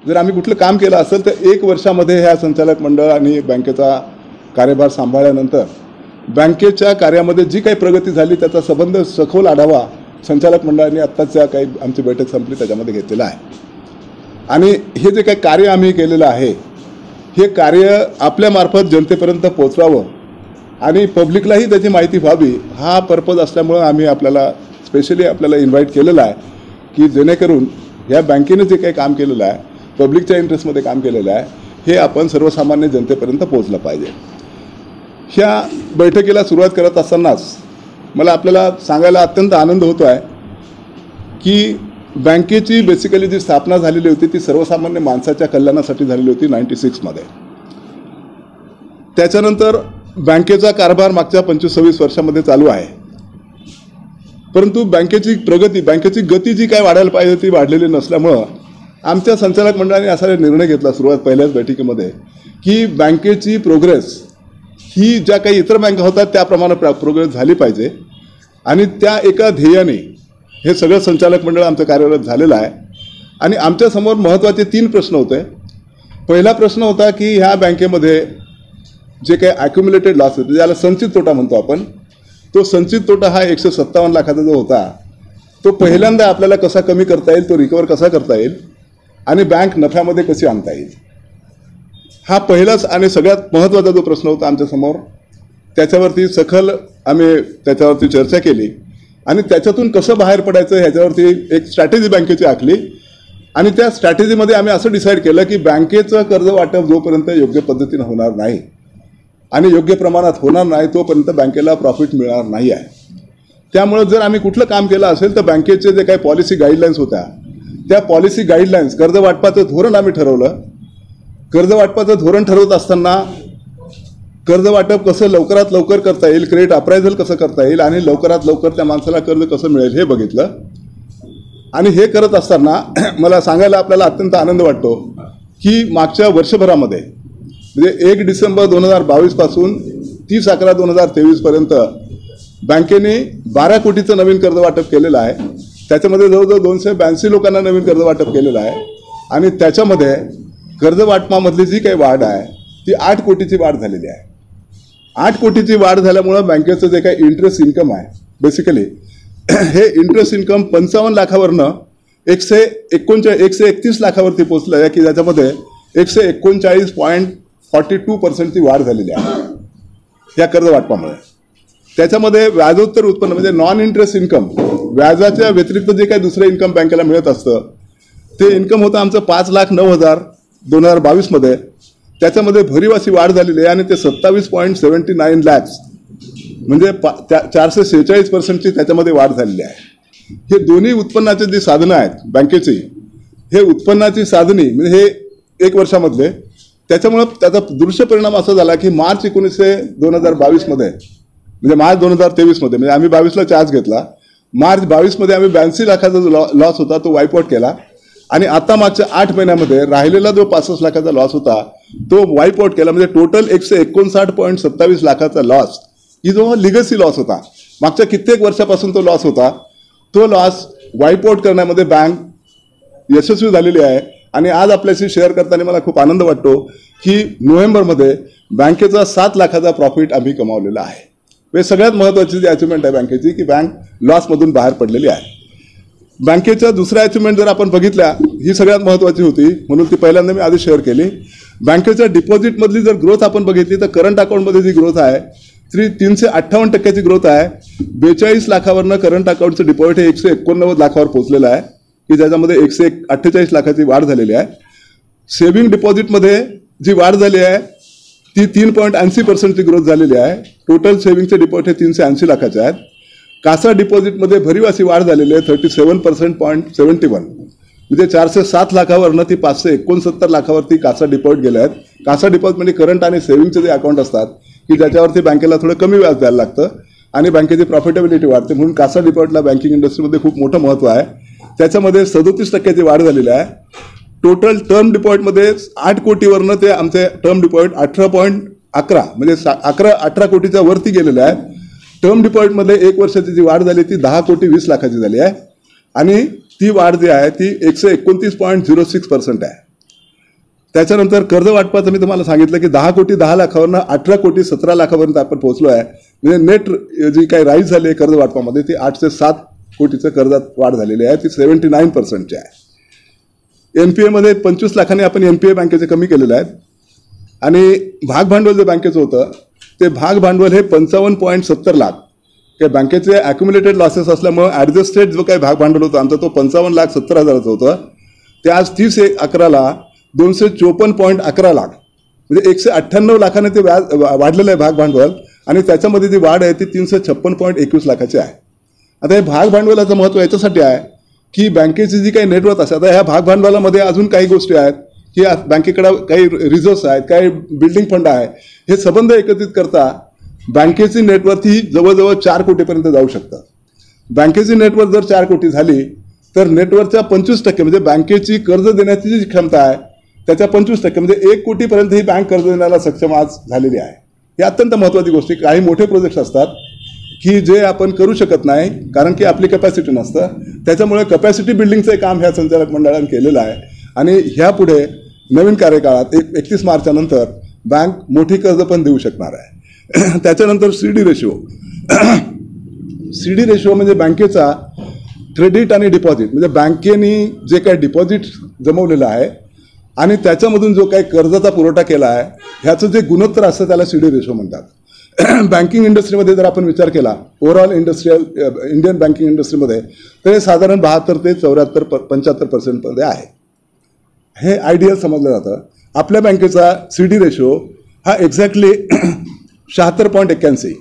जर आम्ही कुठलं काम केलं असेल तर 1 वर्षामध्ये ह्या संचालक मंडळ आणि बँकेचा कार्यभार सांभाळल्यानंतर बँकेच्या कार्यामध्ये जी काही प्रगती झाली त्याचा संबंध सखोल आढावा संचालक मंडळाने आत्ताच्या काही आमची बैठक संपली त्याच्यामध्ये घेतलेला आहे। आणि हे जे काही कार्य आम्ही केलेलं आहे हे कार्य आपल्यामार्फत जनतेपर्यंत पोहोचवावं आणि पब्लिकलाही त्याची माहिती व्हावी हा पर्पज असल्यामुळे आम्ही स्पेशली आपल्याला इन्व्हाइट केलेलं आहे की जेणेकरून या बँकेने जे काही काम केलेलं आहे पब्लिकच्या इंटरेस्टमध्ये काम केलेलं आहे हे आपण सर्वसामान्य जनतेपर्यंत पोहोचलं पाहिजे। ह्या बैठकीला सुरुवात करत असतानाच मला आपल्याला सांगायला अत्यंत आनंद होतो आहे की बँकेची बेसिकली जी स्थापना झालेली होती ती सर्वसामान्य माणसाच्या कल्याणासाठी झालेली होती 96 मध्ये। त्याच्यानंतर बँकेचा कारभार मागच्या 25-26 वर्षामध्ये चालू आहे, परंतु बँकेची प्रगती बँकेची गती जी काय वाढायला पाहिजे ती वाढलेली नसल्यामुळं आमच्या संचालक मंडळाने असा निर्णय घेतला सुरुवात पहिल्याच बैठकीमध्ये की बँकेची प्रोग्रेस ही ज्या काही इतर बँका होतात त्याप्रमाणे प्रोग्रेस झाली पाहिजे आणि त्या एका ध्येयाने हे सगळं संचालक मंडळ आमचं कार्यरत झालेलं आहे। आणि आमच्यासमोर महत्त्वाचे 3 प्रश्न होते। पहिला प्रश्न होता की ह्या बँकेमध्ये जे काही ॲक्युम्युलेटेड लॉस होते ज्याला संचित तोटा म्हणतो आपण, तो संचित तोटा हा 157 लाखाचा जो होता तो पहिल्यांदा आपल्याला कसा कमी करता येईल, तो रिकवर कसा करता येईल आणि बँक नफ्यामध्ये कशी आणता येईल, हा पहिलाच आणि सगळ्यात महत्त्वाचा जो प्रश्न होता आमच्यासमोर। त्याच्यावरती सखोल आम्ही त्याच्यावरती चर्चा केली आणि त्याच्यातून कसं बाहेर पडायचं ह्याच्यावरती एक स्ट्रॅटेजी बँकेची आखली आणि त्या स्ट्रॅटेजीमध्ये आम्ही असं डिसाईड केलं की बँकेचं कर्ज वाटप जोपर्यंत योग्य पद्धतीनं होणार नाही आणि योग्य प्रमाणात होणार नाही तोपर्यंत बँकेला प्रॉफिट मिळणार नाही आहे। त्यामुळे जर आम्ही कुठलं काम केलं असेल तर बँकेचे जे काही पॉलिसी गाईडलाईन्स होत्या त्या पॉलिसी गाईडलाईन्स कर्ज वाटपाचं धोरण आम्ही ठरवलं। कर्ज वाटपाचं धोरण ठरवत असताना कर्ज वाटप कसं लवकरात लवकर करता येईल, क्रेडिट अप्रायझल कसं करता येईल आणि लवकरात लवकर त्या माणसाला कर्ज कसं मिळेल हे बघितलं। आणि हे करत असताना मला सांगायला आपल्याला अत्यंत आनंद वाटतो की मागच्या वर्षभरामध्ये म्हणजे 1 डिसेंबर 2022 पासून 30/11/2023 पर्यंत बँकेने 12 कोटीचं नवीन कर्ज वाटप केलेलं आहे। त्याच्यामध्ये जवळजवळ 282 लोकांना नवीन कर्ज वाटप केलेलं आहे आणि त्याच्यामध्ये कर्ज वाटपामधली जी काही वाढ आहे ती 8 कोटीची वाढ झालेली आहे। 8 कोटीची वाढ झाल्यामुळं बँकेचं जे काही इंटरेस्ट इन्कम आहे बेसिकली हे इंटरेस्ट इन्कम 55 लाखावरनं 131 लाखावरती पोचलं आहे की ज्याच्यामध्ये 139.42% ची वाढ झालेली आहे या कर्ज वाटपामुळे। त्याच्यामध्ये व्याजोत्तर उत्पन्न म्हणजे नॉन इंटरेस्ट इन्कम व्याजाच्या व्यतिरिक्त जे काही दुसरं इन्कम बँकेला मिळत असतं ते इन्कम होतं आमचं 5,09,000 2022 मध्ये। त्याच्यामध्ये भरीव अशी वाढ झालेली आहे आणि ते 27.79 लाख म्हणजे 446% ची त्याच्यामध्ये वाढ झालेली आहे। हे दोन्ही उत्पन्नाचे जी साधनं आहेत बँकेची हे उत्पन्नाची साधनी म्हणजे हे 1 वर्षामधले त्याच्यामुळे त्याचा दृश्य परिणाम असा झाला की मार्च 19 मध्ये म्हणजे मार्च 2023 मध्ये म्हणजे आम्ही 22ला चार्ज घेतला, मार्च 22 मध्ये आम्ही 82 लाखाचा जो लॉस होता तो वाईप आउट केला आणि आता मागच्या 8 महिन्यामध्ये राहिलेला जो 65 लाखाचा लॉस होता तो वाईप आउट केला। म्हणजे टोटल 159.27 लाखाचा लॉस ही जो लिगसी लॉस होता मागच्या कित्येक वर्षापासून तो लॉस होता तो लॉस वाईप आउट करण्यामध्ये बँक यशस्वी झालेली आहे। आणि आज आपल्याशी शेअर करताना मला खूप आनंद वाटतो की नोव्हेंबरमध्ये बँकेचा 7 लाखाचा प्रॉफिट आम्ही कमावलेला आहे। हे सगळ्यात महत्त्वाची जी अचिव्हमेंट आहे बँकेची की बँक लॉसमधून बाहेर पडलेली आहे। बँकेच्या दुसऱ्या अचिव्हमेंट जर आपण बघितल्या ही सगळ्यात महत्त्वाची होती म्हणून ती पहिल्यांदा मी आधी शेअर केली। बँकेच्या डिपॉझिटमधली जर ग्रोथ आपण बघितली तर करंट अकाउंटमध्ये जी ग्रोथ आहे ती 358% ग्रोथ आहे। 42 लाखावरनं करंट अकाउंटचं डिपॉझिट हे 189 लाखावर पोहोचलेलं आहे की ज्याच्यामध्ये 148 लाखाची वाढ झालेली आहे। सेव्हिंग डिपॉझिटमध्ये जी वाढ झाली आहे ती 3.80% ची ग्रोथ झालेली आहे। टोटल सेव्हिंगचे डिपॉझिट हे 380 लाखाचे आहेत। कासा डिपॉझिटमध्ये भरीव अशी वाढ झालेली आहे 37.71 म्हणजे 407 लाखावरनं ती 569 लाखावरती कासा डिपॉझिट गेले आहेत। कासा डिपॉझिट म्हणजे करंट आणि सेव्हिंगचे जे अकाउंट असतात की ज्याच्यावरती बँकेला थोडं कमी व्याज द्यायला लागतं आणि बँकेची प्रॉफिटेबिलिटी वाढते म्हणून कासा डिपॉझिटला बँकिंग इंडस्ट्रीमध्ये खूप मोठं महत्त्व आहे। त्याच्यामध्ये 37% वाढ झालेली आहे। टोटल टर्म डिपॉझिटमध्ये 8 कोटीवरनं ते आमचे टर्म डिपॉझिट 18.11 म्हणजे 18 कोटीच्या वरती गेलेले आहे। टर्म डिपॉझिटमध्ये 1 वर्षाची जी वाढ झाली ती 10 कोटी 20 लाखाची झाली आहे आणि ती वाढ जी आहे ती 129.06% आहे. त्याच्यानंतर कर्ज वाटपाचं मी तुम्हाला सांगितलं की 10 कोटी 10 लाखावरनं 18 कोटी 17 लाखापर्यंत आपण पोहोचलो आहे. म्हणजे नेट जी काही राईज झाली आहे कर्ज वाटपामध्ये ती 8 ते 7 कोटीचं कर्जात वाढ झालेली आहे, ती 79% आहे. NPA मध्ये 25 लाखांनी आपण NPA बँकेचे कमी केलेले आहेत. आणि भाग भांडवल जे बँकेचं होतं ते भाग भांडवल हे 55.70 लाख हे बँकेचे ॲक्युम्युलेटेड लॉसेस असल्यामुळे ॲडजस्टेड जो काही भाग भांडवल होतं आमचं तो 55,70,000 होतं, ते आज 30/11ला 254.11 लाख म्हणजे 198 लाखाने ते वाढलेलं आहे भाग भांडवल. आणि त्याच्यामध्ये जी वाढ आहे ती 356.21 लाखाची आहे. आता हे भाग भांडवलाचं महत्त्व याच्यासाठी आहे की बँकेची जी काही नेटवर्थ असते, आता ह्या भाग भांडवलामध्ये अजून काही गोष्टी आहेत की बँकेकडे काही रिझर्व्स आहेत, काही बिल्डिंग फंड आहे, हे संबंध एकत्रित करता बँकेची नेटवर्थ ही जवळजवळ 4 कोटीपर्यंत जाऊ शकतं. बँकेची नेटवर्थ जर 4 कोटी झाली तर नेटवर्थच्या 25% म्हणजे बँकेची कर्ज देण्याची जी क्षमता आहे त्याच्या 25% म्हणजे 1 कोटीपर्यंत ही बँक कर्ज देण्याला सक्षम आज झालेली आहे. ही अत्यंत महत्त्वाची गोष्ट. काही मोठे प्रोजेक्ट्स असतात की जे आपण करू शकत नाही कारण की आपली कॅपॅसिटी नसतं, त्याच्यामुळे कॅपॅसिटी बिल्डिंगचं काम ह्या संचालक मंडळाने केलेलं आहे. आणि ह्यापुढे नवीन कार्यकाळात 31 मार्चनंतर बँक मोठी कर्ज पण देऊ शकणार आहे. त्याच्यानंतर CD रेशो म्हणजे बँकेचा क्रेडिट आणि डिपॉझिट म्हणजे बँकेने जे काही डिपॉझिट जमवलेलं आहे आणि त्याच्यामधून जो काही कर्जाचा पुरवठा केला आहे ह्याचं जे गुणोत्तर असतं त्याला CD रेशो म्हणतात. बँकिंग इंडस्ट्रीमध्ये जर आपण विचार केला ओव्हरऑल इंडियन बँकिंग इंडस्ट्रीमध्ये तर हे साधारण 72 ते 74-75% आहे. हे आयडियल समजलं जातं. आपल्या बँकेचा CD रेशो हा एक्झॅक्टली 76.81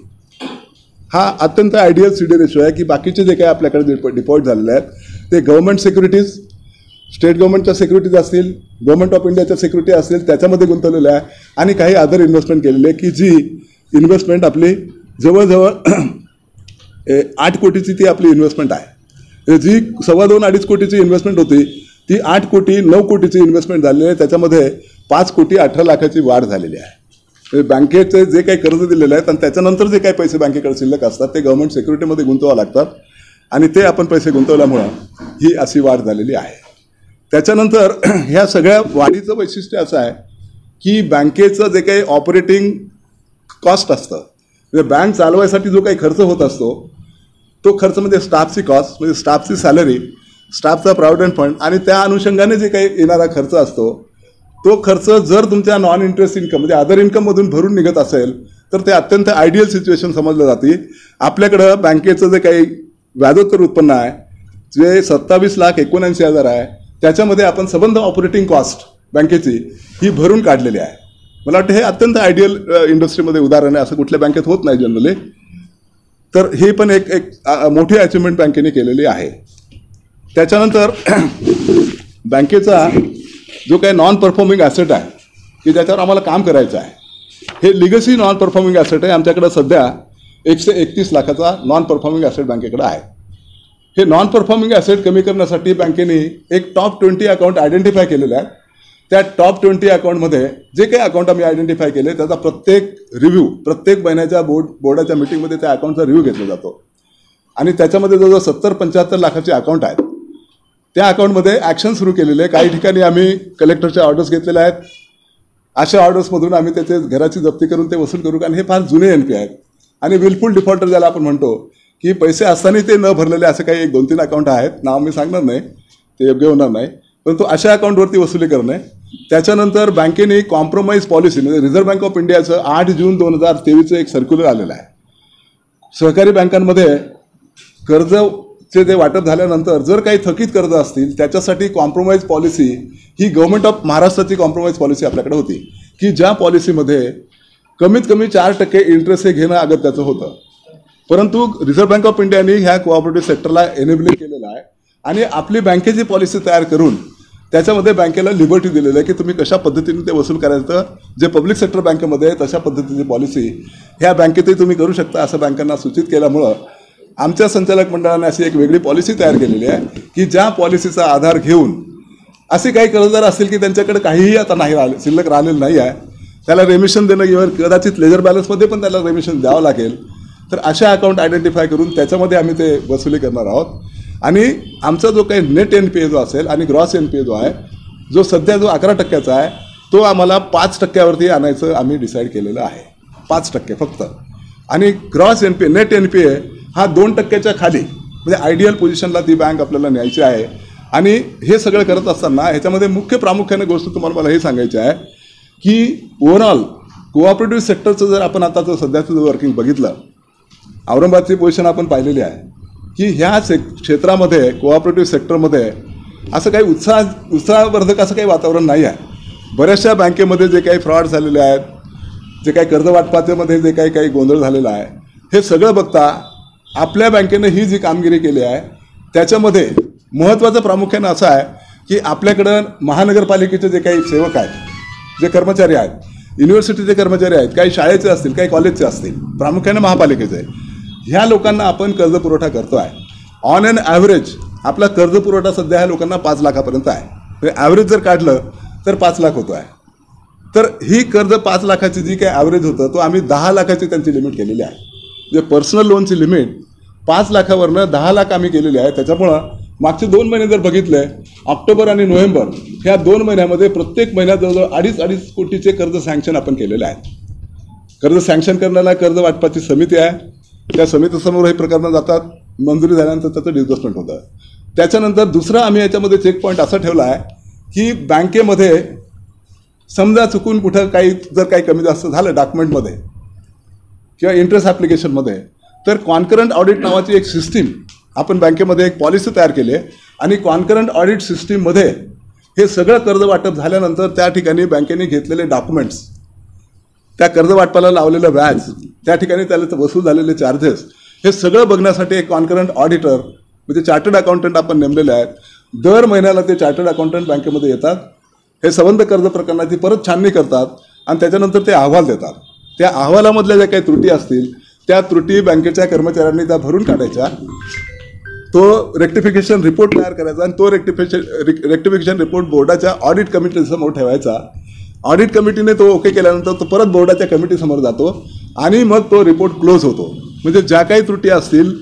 हा अत्यंत आयडियल CD रेशो आहे की बाकीचे जे काही आपल्याकडे डिपॉझिट झालेले आहेत ते गव्हर्नमेंट सिक्युरिटीज, स्टेट गव्हर्नमेंटच्या सिक्युरिटीज असतील, गव्हर्नमेंट ऑफ इंडियाच्या सिक्युरिटी असतील त्याच्यामध्ये गुंतवलेल्या आहे आणि काही अदर इन्व्हेस्टमेंट केलेली आहे की जी इन्व्हेस्टमेंट आपली जवळजवळ 8 कोटीची ती आपली इन्व्हेस्टमेंट आहे. जी 2.25-2.5 कोटीची इन्व्हेस्टमेंट होती ती 8 कोटी 9 कोटीची इन्व्हेस्टमेंट झालेली आहे. त्याच्यामध्ये 5 कोटी 18 लाखाची वाढ झालेली आहे. बँकेचे जे काही कर्ज दिलेले आहेत आणि त्याच्यानंतर जे काही पैसे बँकेकडे शिल्लक असतात ते गव्हर्नमेंट सिक्युरिटीमध्ये गुंतवावं लागतात आणि ते आपण पैसे गुंतवल्यामुळं ही अशी वाढ झालेली आहे. त्याच्यानंतर ह्या सगळ्या वाढीचं वैशिष्ट्य असं आहे की बँकेचं जे काही ऑपरेटिंग कॉस्ट असतं म्हणजे बँक चालवायसाठी जो काही खर्च होत असतो तो खर्च म्हणजे स्टाफची कॉस्ट म्हणजे स्टाफची सॅलरी, स्टाफचा प्रॉव्हिडंट फंड आणि त्या अनुषंगाने जे काही येणारा खर्च असतो तो खर्च जर तुमच्या नॉन इंटरेस्ट इन्कम म्हणजे अदर इन्कममधून भरून निघत असेल तर ते अत्यंत आयडियल सिच्युएशन समजलं जाते. आपल्याकडं बँकेचं जे काही व्याजोत्तर उत्पन्न आहे जे 27,79,000 आहे त्याच्यामध्ये आपण संबंध ऑपरेटिंग कॉस्ट बँकेची ही भरून काढलेली आहे. मला वाटतं हे अत्यंत आयडियल इंडस्ट्रीमध्ये उदाहरण आहे, असं कुठल्या बँकेत होत नाही जनरली. तर हे पण एक मोठी अचिव्हमेंट बँकेने केलेली आहे. त्याच्यानंतर बँकेचा जो काही नॉन परफॉर्मिंग ॲसेट आहे की ज्याच्यावर आम्हाला काम करायचं आहे हे लिगसी नॉन परफॉर्मिंग ॲसेट आहे. आमच्याकडं सध्या 131 लाखाचा नॉन परफॉर्मिंग ॲसेट बँकेकडे आहे. हे नॉन परफॉर्मिंग ॲसेट कमी करण्यासाठी बँकेने एक टॉप 20 अकाउंट आयडेंटिफाय केलेलं आहे. त्या टॉप 20 अकाउंटमध्ये जे काही अकाउंट आम्ही आयडेंटिफाय केले त्याचा प्रत्येक महिन्याच्या बोर्डाच्या मीटिंगमध्ये त्या अकाउंटचा रिव्ह्यू घेतला जातो आणि त्याच्यामध्ये जवळजवळ 70-75 लाखाचे अकाउंट आहेत. त्या अकाउंटमध्ये ॲक्शन सुरू केलेले आहे. काही ठिकाणी आम्ही कलेक्टरच्या ऑर्डर्स घेतलेल्या आहेत. अशा ऑर्डर्समधून आम्ही त्याचे घराची जप्ती करून ते वसूल करू कारण हे फार जुने NPA आहेत आणि विलफुल डिफॉल्टर ज्याला आपण म्हणतो की पैसे असताना ते न भरलेले असे काही 1-2-3 अकाउंट आहेत. नाव मी सांगणार नाही, ते योग्य होणार नाही, परंतु अशा अकाउंटवरती वसुली करणे. त्याच्यानंतर बँकेने कॉम्प्रोमाइज पॉलिसी म्हणजे रिझर्व्ह बँक ऑफ इंडियाचं 8 जून 2023 एक सर्क्युलर आलेलं आहे. सहकारी बँकांमध्ये कर्जचे जे वाटप झाल्यानंतर जर काही थकीत कर्ज असतील त्याच्यासाठी compromise policy he government of महाराष्ट्राची कॉम्प्रोमाइज पॉलिसी आपल्याकडे होती की ज्या पॉलिसीमध्ये कमीत कमी 4% इंटरेस्ट हे घेणं अगत्याचं होतं. परंतु रिझर्व्ह बँक ऑफ इंडियाने ह्या कोऑपरेटिव्ह सेक्टरला एनेबलिंग केलेलं आहे आणि आपली बँकेची पॉलिसी तयार करून त्याच्यामध्ये बँकेला लिबर्टी दिलेलं आहे की तुम्ही कशा पद्धतीने ते वसूल करायचं. जे पब्लिक सेक्टर बँकेमध्ये आहे तशा पद्धतीची पॉलिसी ह्या बँकेतही तुम्ही करू शकता असं बँकांना सूचित केल्यामुळं आमच्या संचालक मंडळाने अशी एक वेगळी पॉलिसी तयार केलेली आहे की ज्या पॉलिसीचा आधार घेऊन असे काही कर्जदार असतील की त्यांच्याकडे काहीही आता नाही शिल्लक राहिलेलं नाही आहे, त्याला रेमिशन देणं किंवा कदाचित लेजर बॅलन्समध्ये पण त्याला रेमिशन द्यावं लागेल, तर अशा अकाउंट आयडेंटिफाय करून त्याच्यामध्ये आम्ही ते वसुली करणार आहोत. आणि आमचा जो काही नेट NPA जो असेल आणि ग्रॉस NPA जो आहे, जो सध्या जो 11% आहे, तो आम्हाला 5%वरती आणायचं आम्ही डिसाईड केलेलं आहे. 5% फक्त. आणि ग्रॉस NPA नेट NPA हा 2%च्या खाली, म्हणजे आयडियल पोझिशनला ती बँक आपल्याला न्यायची आहे. आणि हे सगळं करत असताना ह्याच्यामध्ये मुख्य प्रामुख्याने गोष्ट तुम्हाला मला हे सांगायची आहे की ओव्हरऑल कोऑपरेटिव्ह सेक्टरचं जर आपण आताचं सध्याचं जर वर्किंग बघितलं, औरंगाबादची पोझिशन आपण पाहिलेली आहे की ह्या क्षेत्रामध्ये कोऑपरेटिव्ह सेक्टरमध्ये असं काही उत्साहवर्धक असं काही वातावरण नाही आहे. बऱ्याचशा बँकेमध्ये जे काही फ्रॉड झालेले आहेत, जे काही कर्ज वाटपाच्यामध्ये जे काही गोंधळ झालेला आहे, हे सगळं बघता आपल्या बँकेनं ही जी कामगिरी केली आहे त्याच्यामध्ये महत्त्वाचं प्रामुख्यानं असं आहे की आपल्याकडं महानगरपालिकेचे जे काही सेवक आहेत, जे कर्मचारी आहेत, युनिव्हर्सिटीचे कर्मचारी आहेत, काही शाळेचे असतील, काही कॉलेजचे असतील, प्रामुख्याने महापालिकेचे, ह्या लोकांना आपण कर्ज पुरवठा करतो आहे. ऑन अँड ॲव्हरेज आपला कर्ज पुरवठा सध्या ह्या लोकांना 5 लाखापर्यंत आहे. म्हणजे ॲव्हरेज जर काढलं तर 5 लाख होतो आहे. तर ही कर्ज 5 लाखाची जी काही ॲव्हरेज होतं, तो आम्ही 10 लाखाची त्यांची लिमिट केलेली आहे. म्हणजे पर्सनल लोनची लिमिट 5 लाखावरनं 10 लाख आम्ही केलेली आहे. त्याच्यामुळं मागचे 2 महिने जर बघितले, ऑक्टोबर आणि नोव्हेंबर ह्या 2 महिन्यामध्ये प्रत्येक महिन्यात जवळजवळ 2.5 कोटीचे कर्ज सँक्शन आपण केलेले आहेत. कर्ज सँक्शन करण्याला कर्ज वाटपाची समिती आहे. त्या समितीसमोर हे प्रकरणं जातात. मंजुरी झाल्यानंतर त्याचं डिस्बर्समेंट होतं. त्याच्यानंतर दुसरा आम्ही याच्यामध्ये चेक पॉईंट असा ठेवला आहे की बँकेमध्ये समजा चुकून कुठं जर काही कमी जास्त झालं डॉक्युमेंटमध्ये किंवा इंटरेस्ट ॲप्लिकेशनमध्ये, तर कॉन्करंट ऑडिट नावाची एक सिस्टीम आपण बँकेमध्ये एक पॉलिसी तयार केली आहे. आणि कॉन्करंट ऑडिट सिस्टीममध्ये हे सगळं कर्ज वाटप झाल्यानंतर त्या ठिकाणी बँकेने घेतलेले डॉक्युमेंट्स, त्या कर्ज वाटपाला लावलेलं व्याज, त्या ठिकाणी त्याला वसूल झालेले चार्जेस, हे सगळं बघण्यासाठी एक कॉन्करंट ऑडिटर म्हणजे चार्टर्ड अकाउंटंट आपण नेमलेले आहेत. दर महिन्याला ते चार्टर्ड अकाउंटंट बँकेमध्ये येतात. हे संबंध कर्ज प्रकरणाची परत छाननी करतात आणि त्याच्यानंतर ते अहवाल देतात. त्या अहवालामधल्या ज्या काही त्रुटी असतील त्या त्रुटी बँकेच्या कर्मचाऱ्यांनी त्या भरून काढायच्या, तो रेक्टिफिकेशन रिपोर्ट तयार करायचा आणि तो रेक्टिफिकेशन रिपोर्ट बोर्डाच्या ऑडिट कमिटीसमोर ठेवायचा. ऑडिट कमिटीने तो ओके केल्यानंतर तो परत बोर्डाच्या कमिटीसमोर जातो आणि मग तो रिपोर्ट क्लोज होतो. म्हणजे ज्या काही त्रुटी असतील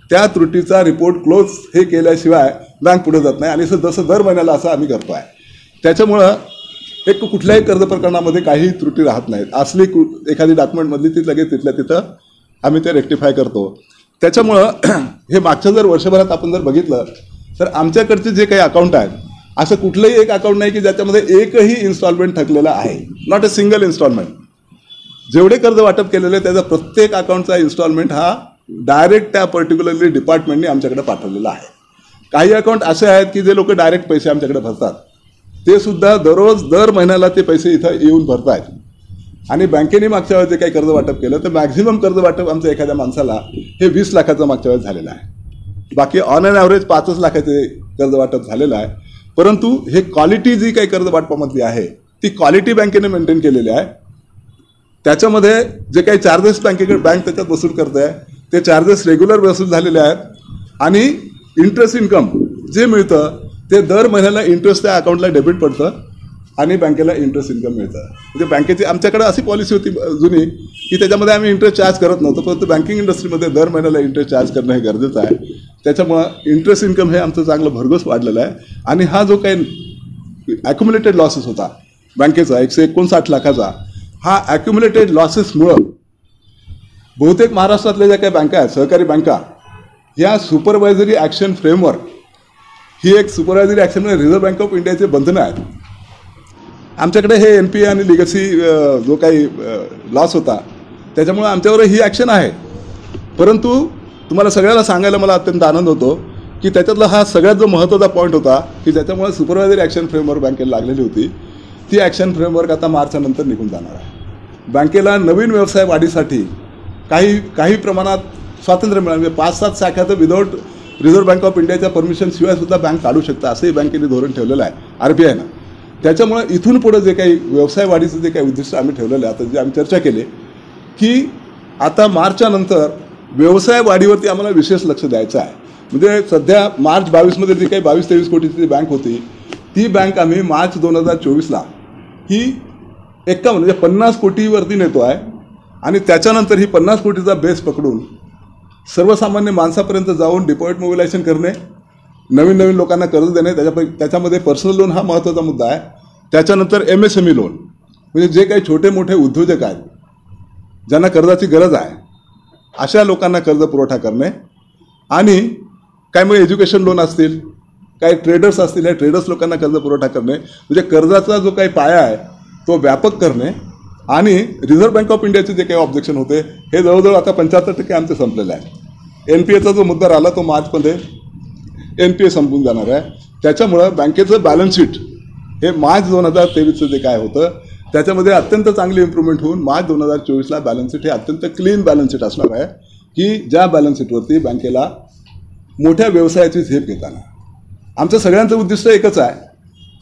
त्या त्रुटीचा रिपोर्ट क्लोज हे केल्याशिवाय बँक पुढे जात नाही. आणि जसं दर महिन्याला असं आम्ही करतो आहे. त्याच्यामुळं एक कुठल्याही कर्ज प्रकरणामध्ये काही त्रुटी राहत नाहीत. असली एखादी डॉक्युमेंटमधली ती लगेच तिथल्या तिथं आम्ही ते रेक्टिफाय करतो. त्याच्यामुळं हे मागच्या जर वर्षभरात आपण जर बघितलं तर आमच्याकडचे जे काही अकाउंट आहेत, असं कुठलंही एक अकाउंट नाही की ज्याच्यामध्ये एकही इन्स्टॉलमेंट थकलेला आहे. Not a single installment. जेवढे कर्ज वाटप केलेले त्याचा प्रत्येक अकाउंटचा इन्स्टॉलमेंट हा डायरेक्ट त्या पर्टिक्युलरली डिपार्टमेंटने आमच्याकडे पाठवलेला आहे. काही अकाउंट असे आहेत की जे लोक डायरेक्ट पैसे आमच्याकडे भरतात, ते सुद्धा दर महिन्याला ते पैसे इथं येऊन भरत आहेत. आणि बँकेने मागच्या वेळेस जे काही कर्ज वाटप केलं तर मॅक्झिमम कर्ज वाटप आमच्या एखाद्या माणसाला हे 20 लाखाचं मागच्या वेळेस झालेलं आहे. बाकी ऑन अँड ॲव्हरेज 5 लाखाचे कर्ज वाटप झालेलं आहे. परंतु हे क्वालिटी जी काही कर्ज वाटपामधली आहे ती क्वालिटी बँकेने मेंटेन केलेली आहे. त्याच्यामध्ये जे काही चार्जेस बँक त्याच्यात वसूल करते आहे ते चार्जेस रेग्युलर वसूल झालेले आहेत. आणि इंटरेस्ट इन्कम जे मिळतं ते दर महिन्याला इंटरेस्ट त्या अकाउंटला डेबिट पडतं आणि बँकेला इंटरेस्ट इन्कम मिळतं. म्हणजे बँकेची आमच्याकडे अशी पॉलिसी होती जुनी की त्याच्यामध्ये आम्ही इंटरेस्ट चार्ज करत नव्हतो, परंतु बँकिंग इंडस्ट्रीमध्ये दर महिन्याला इंटरेस्ट चार्ज करणं हे गरजेचं आहे. त्याच्यामुळं इंटरेस्ट इन्कम हे आमचं चांगलं भरघोस वाढलेलं आहे. आणि हा जो काही ॲक्युम्युलेटेड लॉसेस होता बँकेचा 159 लाखाचा, हा ॲक्युम्युलेटेड लॉसेसमुळं बहुतेक महाराष्ट्रातल्या ज्या काही बँका आहेत, सहकारी बँका, ह्या सुपरवायझरी ॲक्शन फ्रेमवर्क ही एक सुपरवायझरी ॲक्शन म्हणजे रिझर्व्ह बँक ऑफ इंडियाचे बंधनं आहेत. आमच्याकडे हे NPA आणि लिगसी जो काही लॉस होता त्याच्यामुळे आमच्यावर ही ॲक्शन आहे. परंतु तुम्हाला सगळ्याला सांगायला मला अत्यंत आनंद होतो की त्याच्यातला हा सगळ्यात जो महत्त्वाचा पॉईंट होता की ज्याच्यामुळे सुपरवायझरी ॲक्शन फ्रेमवर्क बँकेला लागलेली होती, ती ॲक्शन फ्रेमवर्क आता मार्चनंतर निघून जाणार आहे. बँकेला नवीन व्यवसाय वाढीसाठी काही प्रमाणात स्वातंत्र्य मिळालं. म्हणजे 5-7 शाखाचं विदाऊट रिझर्व्ह बँक ऑफ इंडियाच्या परमिशनशिवाय सुद्धा बँक काढू शकता असंही बँकेने धोरण ठेवलेलं आहे RBIनं. त्याच्यामुळे इथून पुढे जे काही व्यवसाय वाढीचं जे काही उद्दिष्ट आम्ही ठेवलेलं आहे, आता जे आम्ही चर्चा केली की आता मार्चच्या नंतर व्यवसाय वाढीवरती आम्हाला विशेष लक्ष द्यायचं आहे. म्हणजे सध्या मार्च 22मध्ये जी काही 22-23 कोटीची बँक होती ती बँक आम्ही मार्च 2024ला ही 51 म्हणजे 50 कोटीवरती नेतो आहे. आणि त्याच्यानंतर ही 50 कोटीचा बेस पकडून सर्वसामान्य माणसापर्यंत जाऊन डिपॉझिट मोबिलायझेशन करणे नवीन नवीन लोकांना कर्ज देणे, त्याच्यामध्ये पर्सनल लोन हा महत्त्वाचा मुद्दा आहे. त्याच्यानंतर MSME लोन, म्हणजे जे काही छोटे मोठे उद्योजक आहेत ज्यांना कर्जाची गरज आहे अशा लोकांना कर्ज पुरवठा करणे. आणि काय मग एज्युकेशन लोन असतील, काही ट्रेडर्स असतील, या ट्रेडर्स लोकांना कर्ज पुरवठा करणे. म्हणजे कर्जाचा जो काही पाया आहे तो व्यापक करणे. आणि रिझर्व्ह बँक ऑफ इंडियाचे जे काही ऑब्जेक्शन होते हे जवळजवळ आता 75% आमचे संपलेले आहे. NPAचा जो मुद्दा राहिला तो मार्चमध्ये NPA संपून जाणार आहे. त्याच्यामुळं बँकेचं बॅलन्स शीट हे मार्च 2023चं जे काय होतं त्याच्यामध्ये अत्यंत चांगली इम्प्रूव्हमेंट होऊन मार्च 2024ला बॅलन्स शीट हे अत्यंत क्लीन बॅलन्स शीट असणार आहे, की ज्या बॅलन्स शीटवरती बँकेला मोठ्या व्यवसायाची झेप घेताना आमचं सगळ्यांचं उद्दिष्ट एकच आहे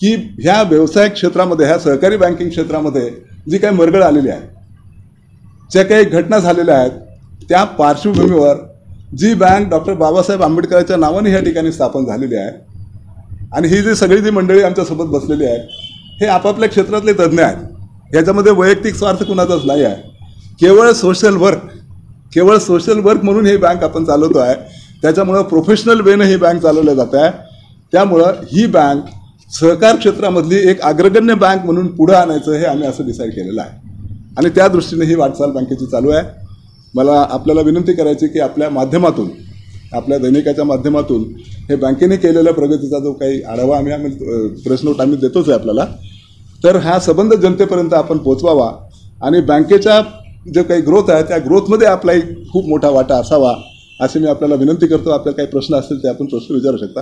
की ह्या व्यवसाय क्षेत्रामध्ये, ह्या सहकारी बँकिंग क्षेत्रामध्ये जी काही मरगळ आलेली आहे, ज्या काही घटना झालेल्या आहेत, त्या पार्श्वभूमीवर जी बँक डॉक्टर बाबासाहेब आंबेडकरांच्या नावाने ह्या ठिकाणी स्थापन झालेली आहे आणि ही जी सगळी जी मंडळी आमच्यासोबत बसलेली आहेत हे आपापल्या क्षेत्रातले तज्ज्ञ आहेत. ह्याच्यामध्ये वैयक्तिक स्वार्थ कुणाचाच नाही आहे. केवळ सोशल वर्क म्हणून ही बँक आपण चालवतो आहे. त्याच्यामुळं प्रोफेशनल वेनं ही बँक चालवली जात आहे. त्यामुळं ही बँक सहकार क्षेत्रामधली एक अग्रगण्य बँक म्हणून पुढे आणायचं हे आम्ही असं डिसाईड केलेलं आहे आणि त्या दृष्टीने ही वाटचाल बँकेची चालू आहे. मला आपल्याला विनंती करायची की आपल्या माध्यमातून, आपल्या दैनिकाच्या माध्यमातून हे बँकेने केलेल्या प्रगतीचा जो काही आढावा आम्ही प्रेस नोट आम्ही देतोच आहे आपल्याला, तर हा संबंध जनतेपर्यंत आपण पोचवावा आणि बँकेच्या जो काही ग्रोथ आहे त्या ग्रोथमध्ये आपलाही खूप मोठा वाटा असावा असे मी आपल्याला विनंती करतो. आपल्याला काही प्रश्न असतील ते आपण प्रश्न विचारू शकता.